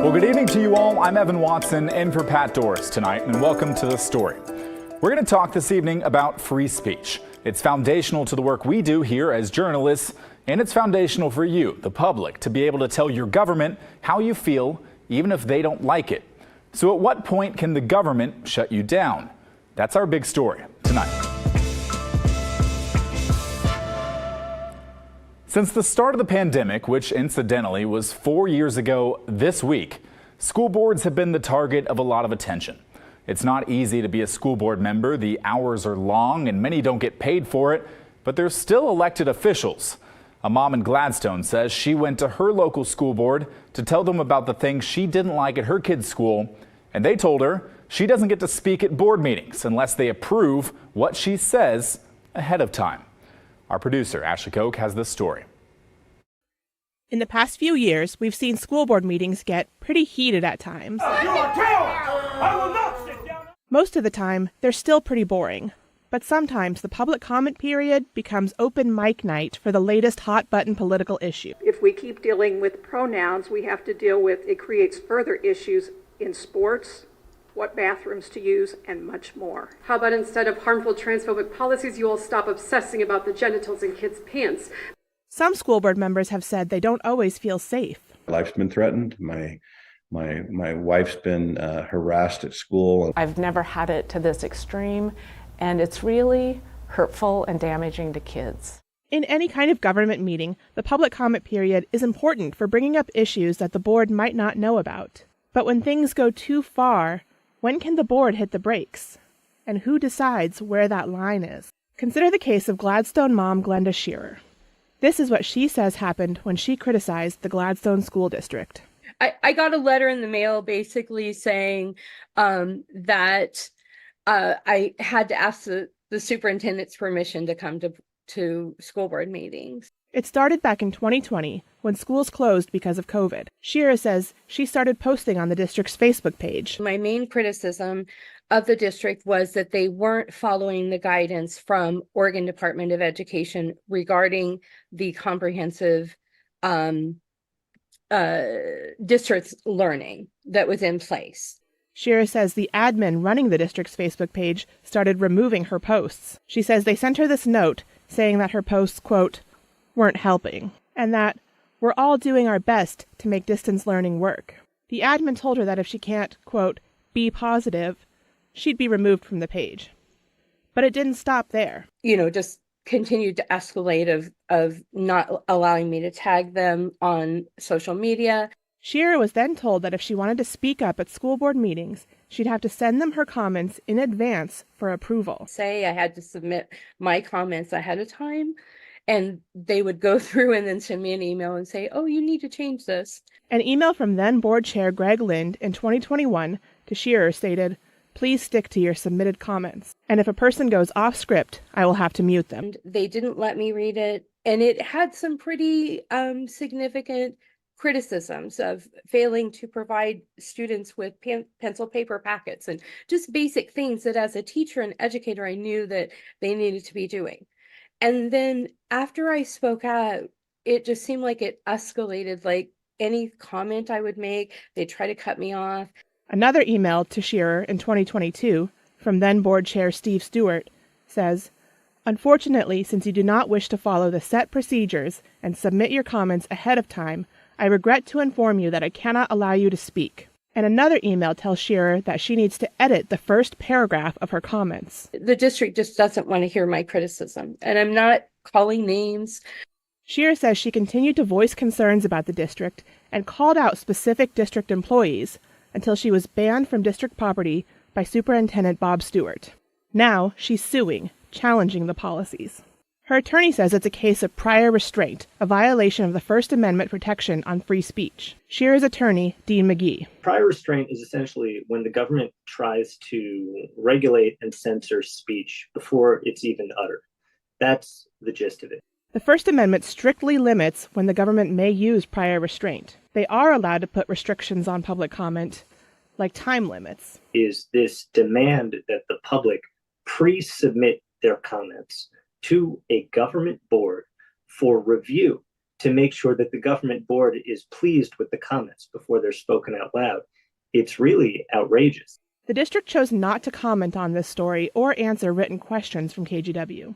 Well, good evening to you all. I'm Evan Watson in for Pat Doris tonight, and welcome to The Story. We're going to talk this evening about free speech. It's foundational to the work we do here as journalists, and it's foundational for you, the public, to be able to tell your government how you feel, even if they don't like it. So at what point can the government shut you down? That's our big story tonight. Since the start of the pandemic, which incidentally was 4 years ago this week, school boards have been the target of a lot of attention. It's not easy to be a school board member. The hours are long and many don't get paid for it, but they're still elected officials. A mom in Gladstone says she went to her local school board to tell them about the things she didn't like at her kid's school, and they told her she doesn't get to speak at board meetings unless they approve what she says ahead of time. Our producer, Ashley Koch, has this story. In the past few years, we've seen school board meetings get pretty heated at times. I will not sit down. Most of the time, they're still pretty boring. But sometimes the public comment period becomes open mic night for the latest hot-button political issue. If we keep dealing with pronouns, we have to deal with it creates further issues in sports, what bathrooms to use, and much more. How about instead of harmful transphobic policies, you all stop obsessing about the genitals in kids' pants? Some school board members have said they don't always feel safe. Life's been threatened. My wife's been harassed at school. I've never had it to this extreme, and it's really hurtful and damaging to kids. In any kind of government meeting, the public comment period is important for bringing up issues that the board might not know about. But when things go too far, when can the board hit the brakes? And who decides where that line is? Consider the case of Gladstone mom Glenda Shearer. This is what she says happened when she criticized the Gladstone School District. I got a letter in the mail basically saying that I had to ask the superintendent's permission to come to school board meetings. It started back in 2020 when schools closed because of COVID. Shearer says she started posting on the district's Facebook page. My main criticism of the district was that they weren't following the guidance from Oregon Department of Education regarding the comprehensive distance learning that was in place. Shearer says the admin running the district's Facebook page started removing her posts. She says they sent her this note saying that her posts, quote, weren't helping, and that we're all doing our best to make distance learning work. The admin told her that if she can't, quote, be positive, she'd be removed from the page. But it didn't stop there. Just continued to escalate of not allowing me to tag them on social media. Shearer was then told that if she wanted to speak up at school board meetings, she'd have to send them her comments in advance for approval. Say I had to submit my comments ahead of time, and they would go through and then send me an email and say, oh, you need to change this. An email from then board chair Greg Lind in 2021 to Shearer stated, please stick to your submitted comments. And if a person goes off script, I will have to mute them. And they didn't let me read it. And it had some pretty significant criticisms of failing to provide students with pencil paper packets and just basic things that as a teacher and educator, I knew that they needed to be doing. And then after I spoke out, it just seemed like it escalated. Like any comment I would make, they'd try to cut me off. Another email to Shearer in 2022 from then board chair Steve Stewart says, unfortunately, since you do not wish to follow the set procedures and submit your comments ahead of time, I regret to inform you that I cannot allow you to speak. And another email tells Shearer that she needs to edit the first paragraph of her comments. The district just doesn't want to hear my criticism, and I'm not calling names. Shearer says she continued to voice concerns about the district and called out specific district employees until she was banned from district property by Superintendent Bob Stewart. Now she's suing, challenging the policies. Her attorney says it's a case of prior restraint, a violation of the First Amendment protection on free speech. Shearer's attorney, Dean McGee. Prior restraint is essentially when the government tries to regulate and censor speech before it's even uttered. That's the gist of it. The First Amendment strictly limits when the government may use prior restraint. They are allowed to put restrictions on public comment, like time limits. Is this demand that the public pre-submit their comments to a government board for review to make sure that the government board is pleased with the comments before they're spoken out loud. It's really outrageous. The district chose not to comment on this story or answer written questions from KGW.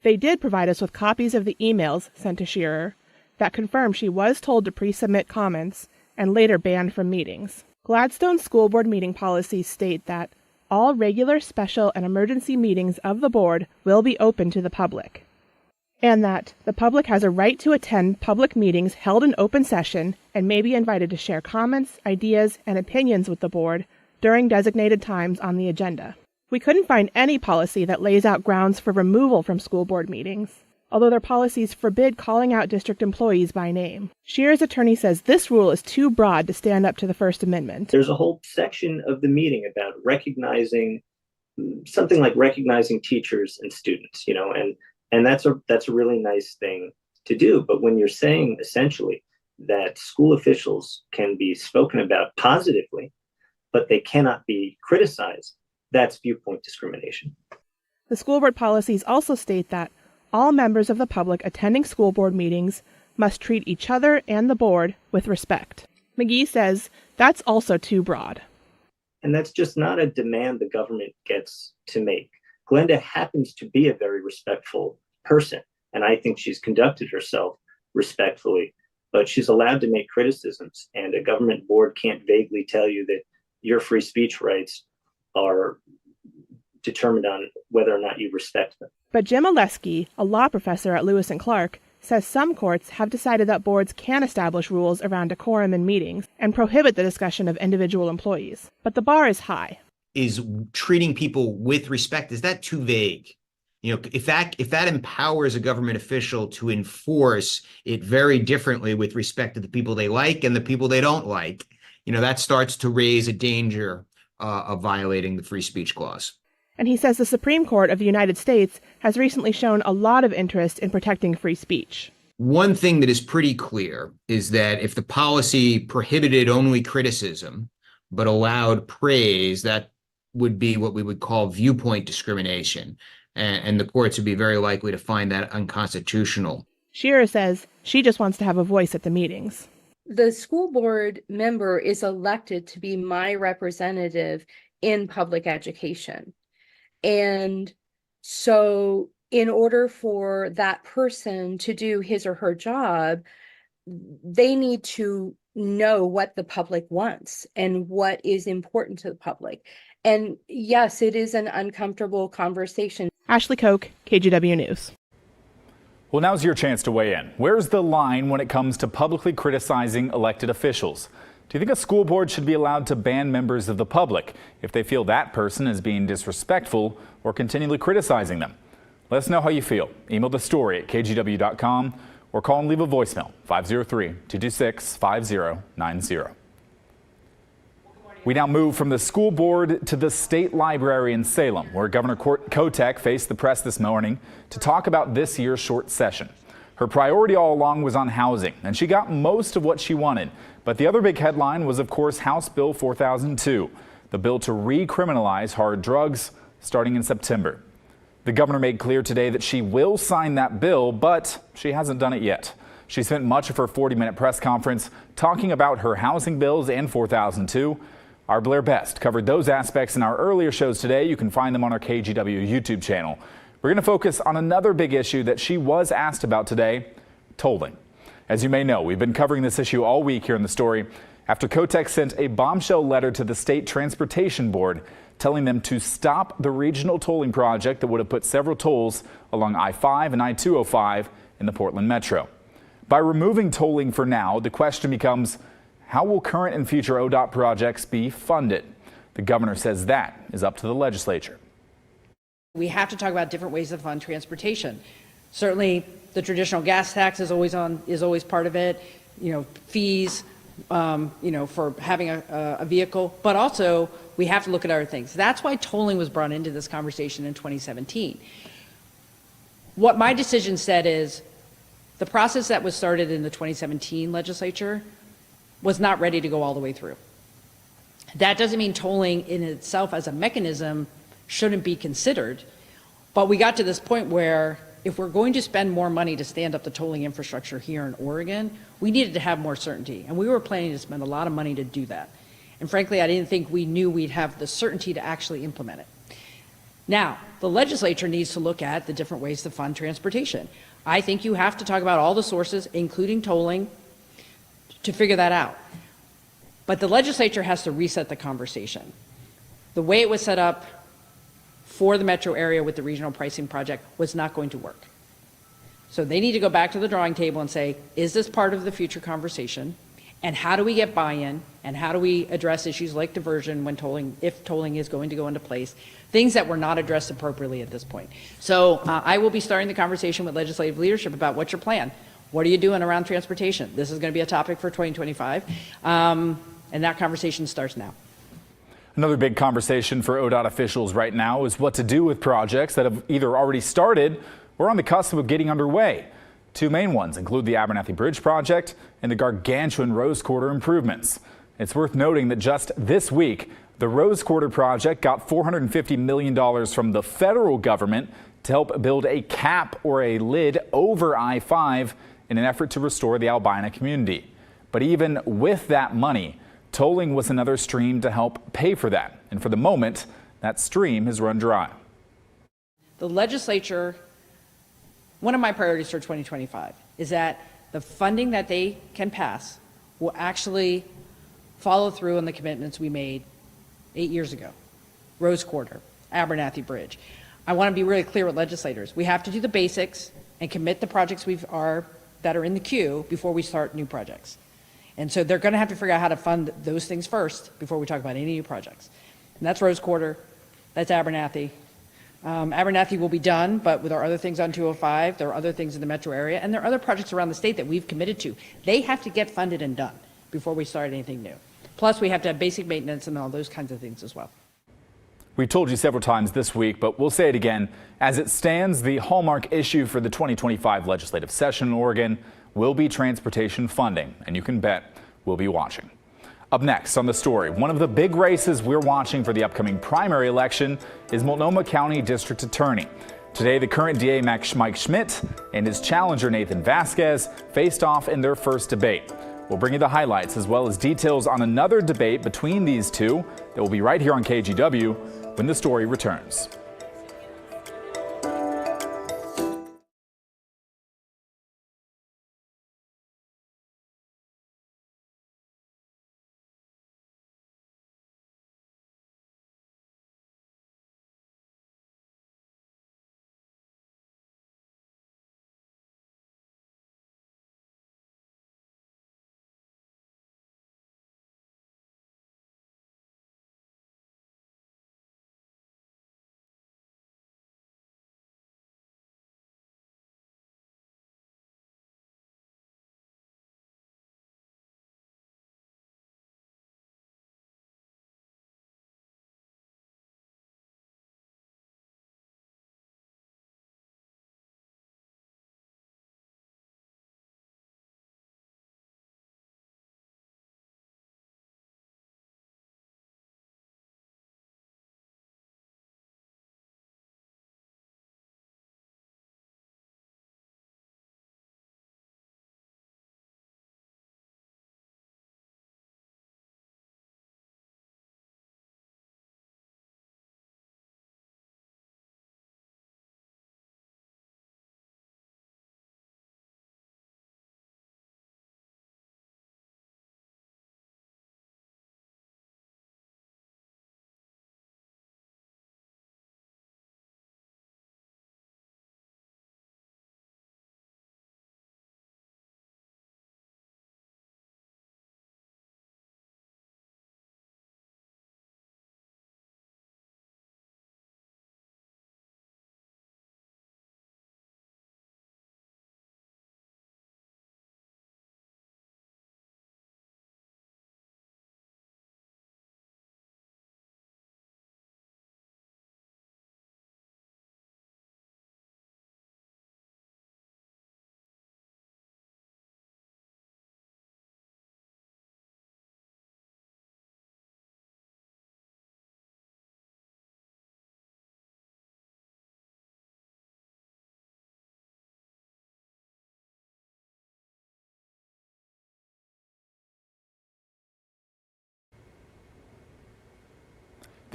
They did provide us with copies of the emails sent to Shearer that confirm she was told to pre-submit comments and later banned from meetings. Gladstone School Board meeting policies state that all regular, special, and emergency meetings of the board will be open to the public, and that the public has a right to attend public meetings held in open session and may be invited to share comments, ideas, and opinions with the board during designated times on the agenda. We couldn't find any policy that lays out grounds for removal from school board meetings, although their policies forbid calling out district employees by name. Shearer's attorney says this rule is too broad to stand up to the First Amendment. There's a whole section of the meeting about recognizing something like recognizing teachers and students, and that's a really nice thing to do. But when you're saying essentially that school officials can be spoken about positively, but they cannot be criticized, that's viewpoint discrimination. The school board policies also state that all members of the public attending school board meetings must treat each other and the board with respect. McGee says that's also too broad. And that's just not a demand the government gets to make. Glenda happens to be a very respectful person, and I think she's conducted herself respectfully, but she's allowed to make criticisms, and a government board can't vaguely tell you that your free speech rights are determined on whether or not you respect them. But Jim Oleski, a law professor at Lewis and Clark, says some courts have decided that boards can establish rules around decorum in meetings and prohibit the discussion of individual employees. But the bar is high. Is treating people with respect, is that too vague? If that empowers a government official to enforce it very differently with respect to the people they like and the people they don't like, that starts to raise a danger of violating the free speech clause. And he says the Supreme Court of the United States has recently shown a lot of interest in protecting free speech. One thing that is pretty clear is that if the policy prohibited only criticism but allowed praise, that would be what we would call viewpoint discrimination. And the courts would be very likely to find that unconstitutional. Shearer says she just wants to have a voice at the meetings. The school board member is elected to be my representative in public education. And so in order for that person to do his or her job, they need to know what the public wants and what is important to the public. And yes, it is an uncomfortable conversation. Ashley Koch, KGW News. Well, now's your chance to weigh in. Where's the line when it comes to publicly criticizing elected officials? Do you think a school board should be allowed to ban members of the public if they feel that person is being disrespectful or continually criticizing them? Let us know how you feel. Email the story at kgw.com or call and leave a voicemail, 503-226-5090. We now move from the school board to the state library in Salem, where Governor Kotek faced the press this morning to talk about this year's short session. Her priority all along was on housing, and she got most of what she wanted. But the other big headline was, of course, House Bill 4002, the bill to recriminalize hard drugs starting in September. The governor made clear today that she will sign that bill, but she hasn't done it yet. She spent much of her 40-minute press conference talking about her housing bills and 4002. Our Blair Best covered those aspects in our earlier shows today. You can find them on our KGW YouTube channel. We're going to focus on another big issue that she was asked about today, tolling. As you may know, we've been covering this issue all week here in the story after Kotek sent a bombshell letter to the State Transportation Board telling them to stop the regional tolling project that would have put several tolls along I-5 and I-205 in the Portland Metro. By removing tolling for now, the question becomes, how will current and future ODOT projects be funded? The governor says that is up to the legislature. We have to talk about different ways to fund transportation. Certainly, the traditional gas tax is always part of it. Fees, for having a vehicle, but also we have to look at other things. That's why tolling was brought into this conversation in 2017. What my decision said is the process that was started in the 2017 legislature was not ready to go all the way through. That doesn't mean tolling in itself as a mechanism shouldn't be considered, but we got to this point where if we're going to spend more money to stand up the tolling infrastructure here in Oregon, we needed to have more certainty. And we were planning to spend a lot of money to do that. And frankly, I didn't think we knew we'd have the certainty to actually implement it. Now, the legislature needs to look at the different ways to fund transportation. I think you have to talk about all the sources, including tolling, to figure that out. But the legislature has to reset the conversation. The way it was set up for the metro area with the regional pricing project was not going to work. So they need to go back to the drawing table and say, is this part of the future conversation? And how do we get buy-in? And how do we address issues like diversion when tolling, if tolling is going to go into place? Things that were not addressed appropriately at this point. So I will be starting the conversation with legislative leadership about what's your plan? What are you doing around transportation? This is going to be a topic for 2025. And that conversation starts now. Another big conversation for ODOT officials right now is what to do with projects that have either already started or on the cusp of getting underway. Two main ones include the Abernathy Bridge project and the gargantuan Rose Quarter improvements. It's worth noting that just this week, the Rose Quarter project got $450 million from the federal government to help build a cap or a lid over I-5 in an effort to restore the Albina community. But even with that money, tolling was another stream to help pay for that. And for the moment, that stream has run dry. The legislature, one of my priorities for 2025 is that the funding that they can pass will actually follow through on the commitments we made 8 years ago. Rose Quarter, Abernathy Bridge. I want to be really clear with legislators. We have to do the basics and commit the projects that are in the queue before we start new projects. And so they're going to have to figure out how to fund those things first before we talk about any new projects. And that's Rose Quarter, that's Abernathy. Abernathy will be done, but with our other things on 205, there are other things in the metro area, and there are other projects around the state that we've committed to. They have to get funded and done before we start anything new. Plus, we have to have basic maintenance and all those kinds of things as well. We told you several times this week, but we'll say it again. As it stands, the hallmark issue for the 2025 legislative session in Oregon will be transportation funding, and you can bet we'll be watching. Up next on The Story, one of the big races we're watching for the upcoming primary election is Multnomah County District Attorney. Today, the current DA Mike Schmidt and his challenger Nathan Vasquez faced off in their first debate. We'll bring you the highlights as well as details on another debate between these two that will be right here on KGW when The Story returns.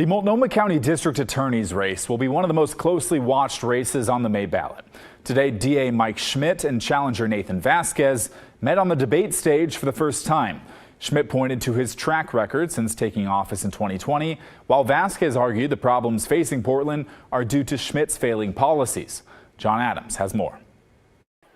The Multnomah County District Attorney's race will be one of the most closely watched races on the May ballot. Today, DA Mike Schmidt and challenger Nathan Vasquez met on the debate stage for the first time. Schmidt pointed to his track record since taking office in 2020, while Vasquez argued the problems facing Portland are due to Schmidt's failing policies. John Adams has more.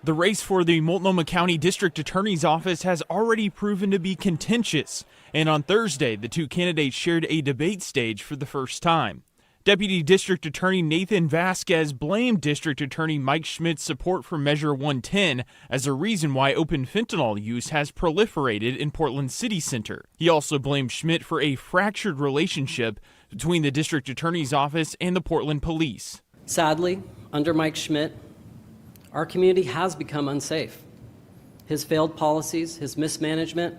The race for the Multnomah County District Attorney's Office has already proven to be contentious, and on Thursday, the two candidates shared a debate stage for the first time. Deputy District Attorney Nathan Vasquez blamed District Attorney Mike Schmidt's support for Measure 110 as a reason why open fentanyl use has proliferated in Portland city center. He also blamed Schmidt for a fractured relationship between the District Attorney's Office and the Portland police. Sadly, under Mike Schmidt, our community has become unsafe. His failed policies, his mismanagement,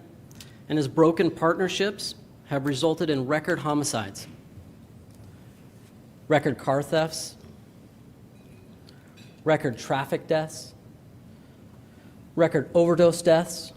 and his broken partnerships have resulted in record homicides, record car thefts, record traffic deaths, record overdose deaths,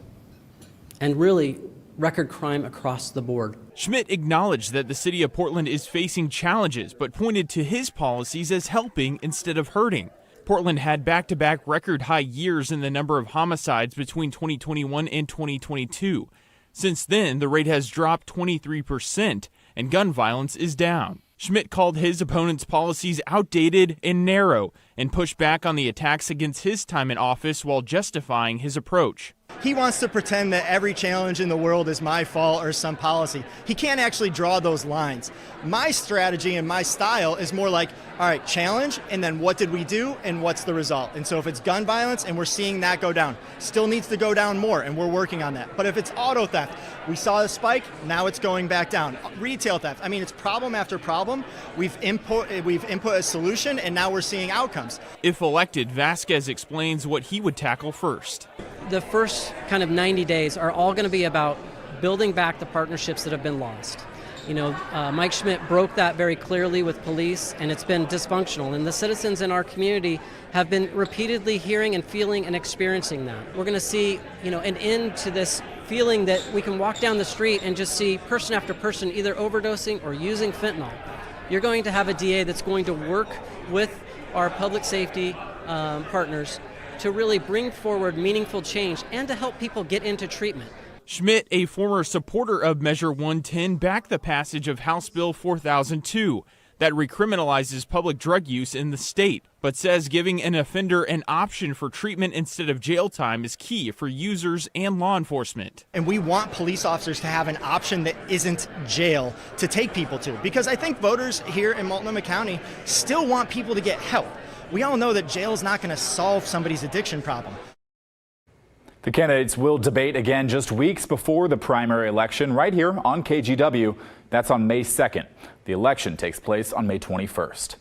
and really record crime across the board. Schmidt acknowledged that the city of Portland is facing challenges, but pointed to his policies as helping instead of hurting. Portland had back-to-back record high years in the number of homicides between 2021 and 2022. Since then, the rate has dropped 23%, and gun violence is down. Schmidt called his opponent's policies outdated and narrow, and pushed back on the attacks against his time in office while justifying his approach. He wants to pretend that every challenge in the world is my fault or some policy. He can't actually draw those lines. My strategy and my style is more like, all right, challenge, and then what did we do, and what's the result? And so if it's gun violence and we're seeing that go down, still needs to go down more, and we're working on that. But if it's auto theft, we saw a spike, now it's going back down. Retail theft, I mean, it's problem after problem. We've input a solution, and now we're seeing outcomes. If elected, Vasquez explains what he would tackle first. The first kind of 90 days are all going to be about building back the partnerships that have been lost. You know, Mike Schmidt broke that very clearly with police, and it's been dysfunctional. And the citizens in our community have been repeatedly hearing and feeling and experiencing that. We're going to see, you know, an end to this feeling that we can walk down the street and just see person after person either overdosing or using fentanyl. You're going to have a DA that's going to work with our public safety partners to really bring forward meaningful change and to help people get into treatment. Schmidt, a former supporter of Measure 110, backed the passage of House Bill 4002 that recriminalizes public drug use in the state, but says giving an offender an option for treatment instead of jail time is key for users and law enforcement. And we want police officers to have an option that isn't jail to take people to, because I think voters here in Multnomah County still want people to get help. We all know that jail is not going to solve somebody's addiction problem. The candidates will debate again just weeks before the primary election right here on KGW. That's on May 2nd. The election takes place on May 21st.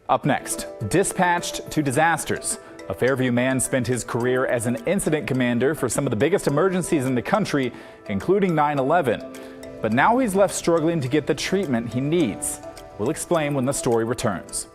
Up next, dispatched to disasters. A Fairview man spent his career as an incident commander for some of the biggest emergencies in the country, including 9/11. But now he's left struggling to get the treatment he needs. We'll explain when the story returns.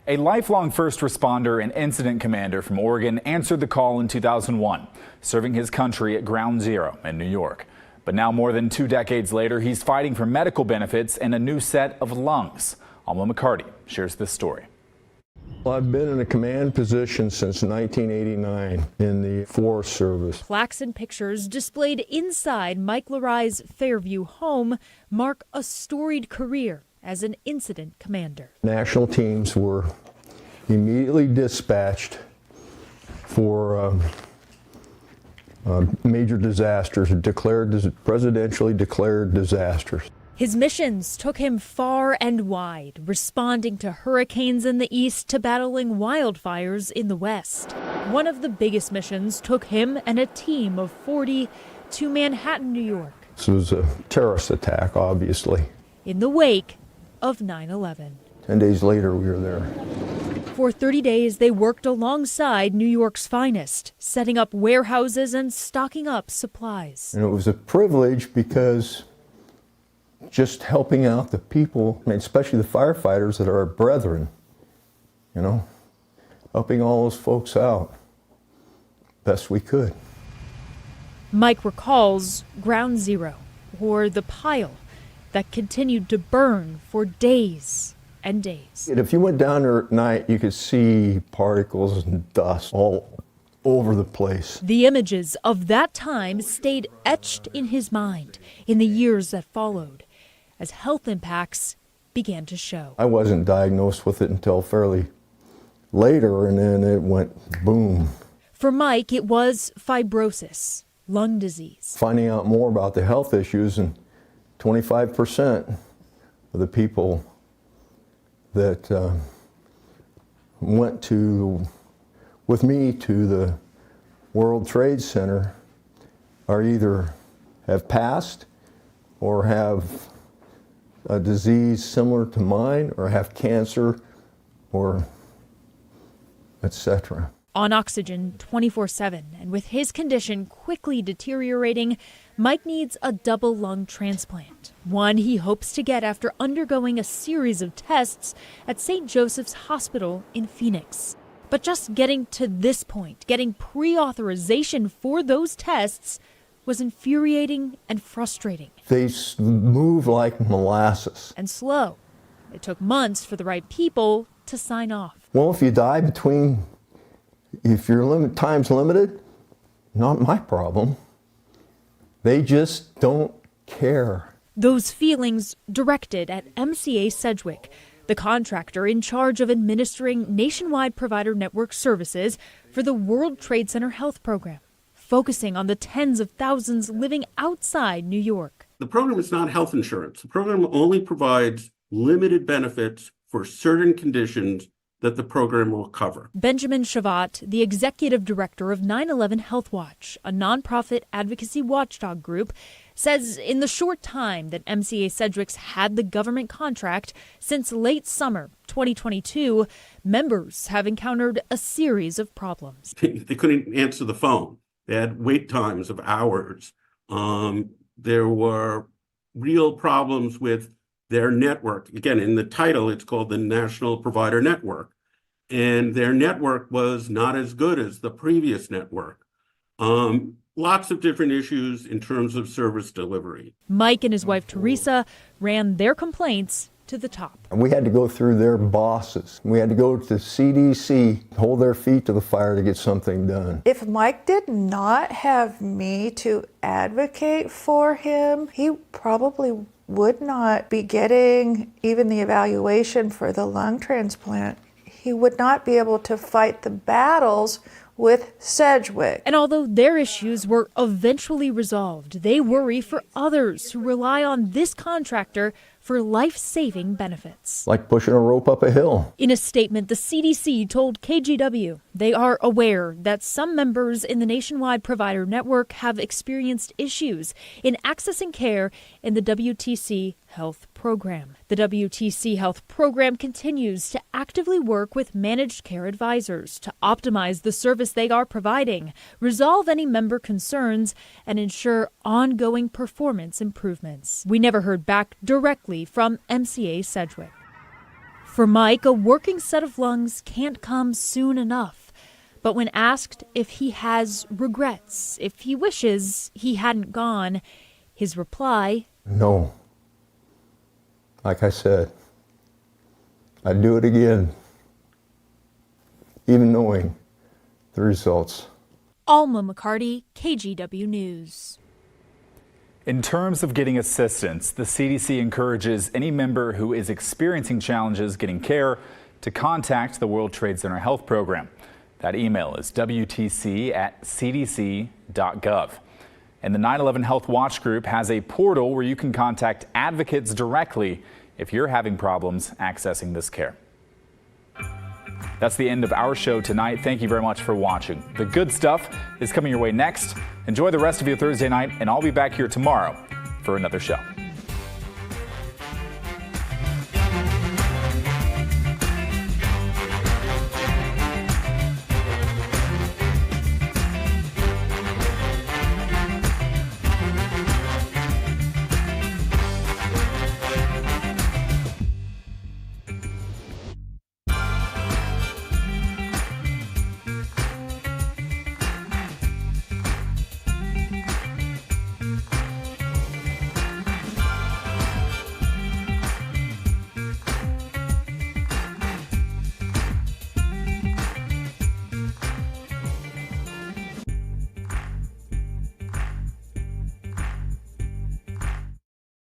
A lifelong first responder and incident commander from Oregon answered the call in 2001, serving his country at Ground Zero in New York. But now, more than 2 decades later, he's fighting for medical benefits and a new set of lungs. Alma McCarty shares this story. Well, I've been in a command position since 1989 in the Forest Service. Plaques and pictures displayed inside Mike Larai's Fairview home mark a storied career as an incident commander. National teams were immediately dispatched for major disasters, presidentially declared disasters. His missions took him far and wide, responding to hurricanes in the east to battling wildfires in the west. One of the biggest missions took him and a team of 40 to Manhattan, New York. This was a terrorist attack, obviously. In the wake of 9/11. 10 days later, we were there. For 30 days, they worked alongside New York's finest, setting up warehouses and stocking up supplies. And it was a privilege because just helping out the people, especially the firefighters that are our brethren, helping all those folks out best we could. Mike recalls Ground Zero, or the pile that continued to burn for days and days. If you went down there at night, you could see particles and dust all over the place. The images of that time stayed etched in his mind in the years that followed, as health impacts began to show. I wasn't diagnosed with it until fairly later, and then it went boom. For Mike, it was fibrosis, lung disease. Finding out more about the health issues, and 25% of the people that went with me to the World Trade Center are either have passed or have a disease similar to mine, or have cancer, or etc. On oxygen 24/7, and with his condition quickly deteriorating, Mike needs a double lung transplant, one he hopes to get after undergoing a series of tests at St. Joseph's Hospital in Phoenix. But just getting to this point, getting pre-authorization for those tests, was infuriating and frustrating. They move like molasses. And slow. It took months for the right people to sign off. Well, if you die if your time's limited, not my problem. They just don't care. Those feelings directed at MCA Sedgwick, the contractor in charge of administering nationwide provider network services for the World Trade Center Health Program, focusing on the tens of thousands living outside New York. The program is not health insurance. The program only provides limited benefits for certain conditions that the program will cover. Benjamin Shavat, the executive director of 9/11 Health Watch, a nonprofit advocacy watchdog group, says in the short time that MCA Sedgwick's had the government contract, since late summer 2022, members have encountered a series of problems. They couldn't answer the phone. They had wait times of hours. There were real problems with their network. Again, in the title, it's called the National Provider Network. And their network was not as good as the previous network. Lots of different issues in terms of service delivery. Mike and his wife, Teresa, ran their complaints to the top. We had to go through their bosses. We had to go to CDC, hold their feet to the fire to get something done. If Mike did not have me to advocate for him, he probably would not be getting even the evaluation for the lung transplant. He would not be able to fight the battles with Sedgwick. And although their issues were eventually resolved, they worry for others who rely on this contractor for life-saving benefits. Like pushing a rope up a hill. In a statement, the CDC told KGW they are aware that some members in the nationwide provider network have experienced issues in accessing care in the WTC Health Program. The WTC Health Program continues to actively work with managed care advisors to optimize the service they are providing, resolve any member concerns, and ensure ongoing performance improvements. We never heard back directly from MCA Sedgwick. For Mike, a working set of lungs can't come soon enough. But when asked if he has regrets, if he wishes he hadn't gone, his reply, no. Like I said, I'd do it again, even knowing the results. Alma McCarty, KGW News. In terms of getting assistance, the CDC encourages any member who is experiencing challenges getting care to contact the World Trade Center Health Program. That email is wtc@cdc.gov. And the 9/11 Health Watch Group has a portal where you can contact advocates directly if you're having problems accessing this care. That's the end of our show tonight. Thank you very much for watching. The good stuff is coming your way next. Enjoy the rest of your Thursday night, and I'll be back here tomorrow for another show.